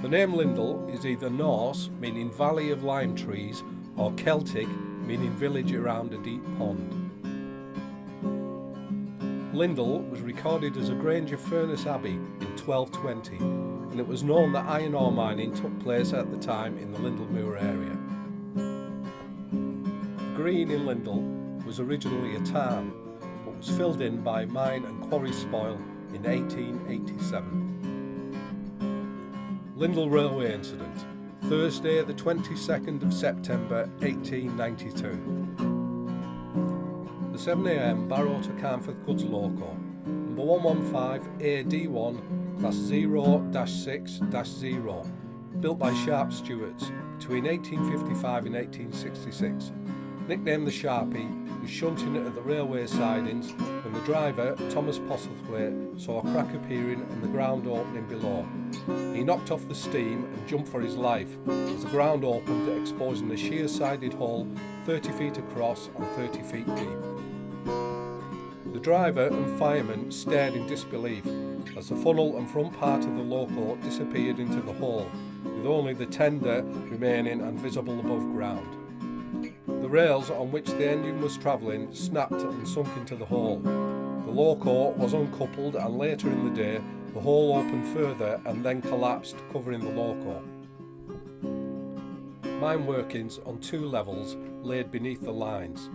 The name Lindal is either Norse, meaning valley of lime trees, or Celtic, meaning village around a deep pond. Lindal was recorded as a grange of Furness Abbey in 1220, and it was known that iron ore mining took place at the time in the Lindal area. Green in Lindal was originally a tarn, but was filled in by mine and quarry spoil in 1887. Lindal Railway Incident, Thursday the 22nd of September 1892. The 7 a.m. Barrow to Carnforth Goods Loco, number 115 AD1, class 0-6-0, built by Sharp Stewards between 1855 and 1866. Nicknamed the Sharpie, was shunting at the railway sidings when the driver, Thomas Postlethwaite, saw a crack appearing and the ground opening below. He knocked off the steam and jumped for his life as the ground opened, exposing a sheer-sided hole 30 feet across and 30 feet deep. The driver and fireman stared in disbelief as the funnel and front part of the loco disappeared into the hole, with only the tender remaining and visible above ground. The rails on which the engine was travelling snapped and sunk into the hole. The loco was uncoupled, and later in the day the hole opened further and then collapsed, covering the loco. Mine workings on 2 levels laid beneath the lines,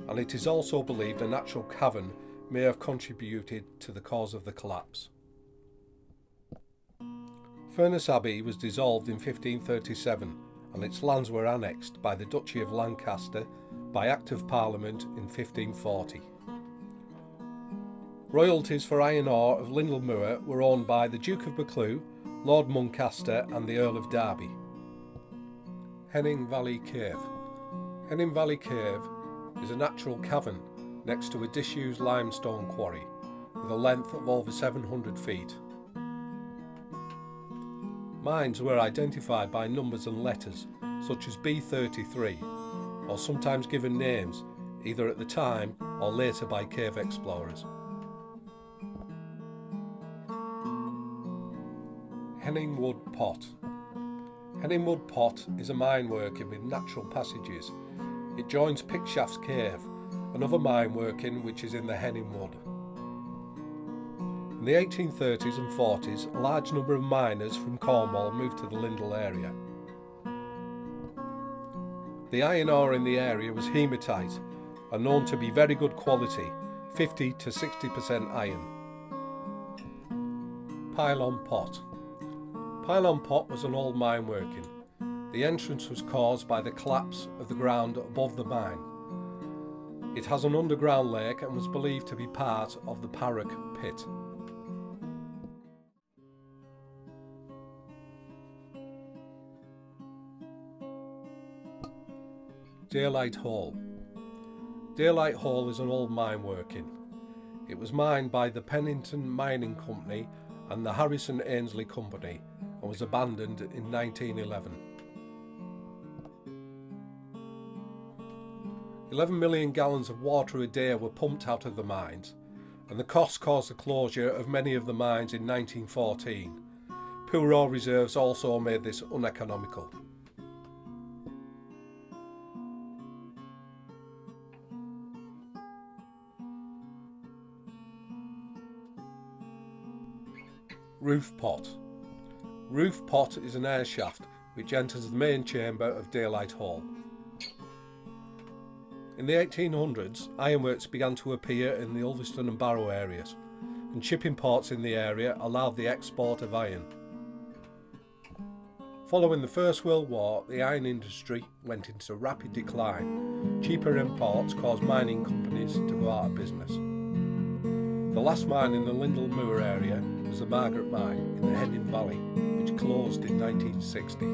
and it is also believed a natural cavern may have contributed to the cause of the collapse. Furness Abbey was dissolved in 1537, and its lands were annexed by the Duchy of Lancaster by Act of Parliament in 1540. Royalties for iron ore of Lindal Moor were owned by the Duke of Buccleuch, Lord Muncaster and the Earl of Derby. Henning Valley Cave. Henning Valley Cave is a natural cavern next to a disused limestone quarry with a length of over 700 feet. Mines were identified by numbers and letters, such as B33, or sometimes given names, either at the time or later by cave explorers. Henningwood Pot. Henningwood Pot is a mine working with natural passages. It joins Pickshafts Cave, another mine working which is in the Henningwood. In the 1830s and 40s, a large number of miners from Cornwall moved to the Lindal area. The iron ore in the area was hematite and known to be very good quality, 50 to 60% iron. Pylon Pot. Pylon Pot was an old mine working. The entrance was caused by the collapse of the ground above the mine. It has an underground lake and was believed to be part of the Parrock pit. Daylight Hole. Daylight Hole is an old mine working. It was mined by the Pennington Mining Company and the Harrison Ainsley Company and was abandoned in 1911. 11 million gallons of water a day were pumped out of the mines, and the cost caused the closure of many of the mines in 1914. Poor ore reserves also made this uneconomical. Roof Pot. Roof Pot is an air shaft which enters the main chamber of Daylight Hall. In the 1800s, ironworks began to appear in the Ulverston and Barrow areas, and shipping ports in the area allowed the export of iron. Following the First World War, the iron industry went into rapid decline. Cheaper imports caused mining companies to go out of business. The last mine in the Lindal Moor area was the Margaret Mine in the Henning Valley, which closed in 1960.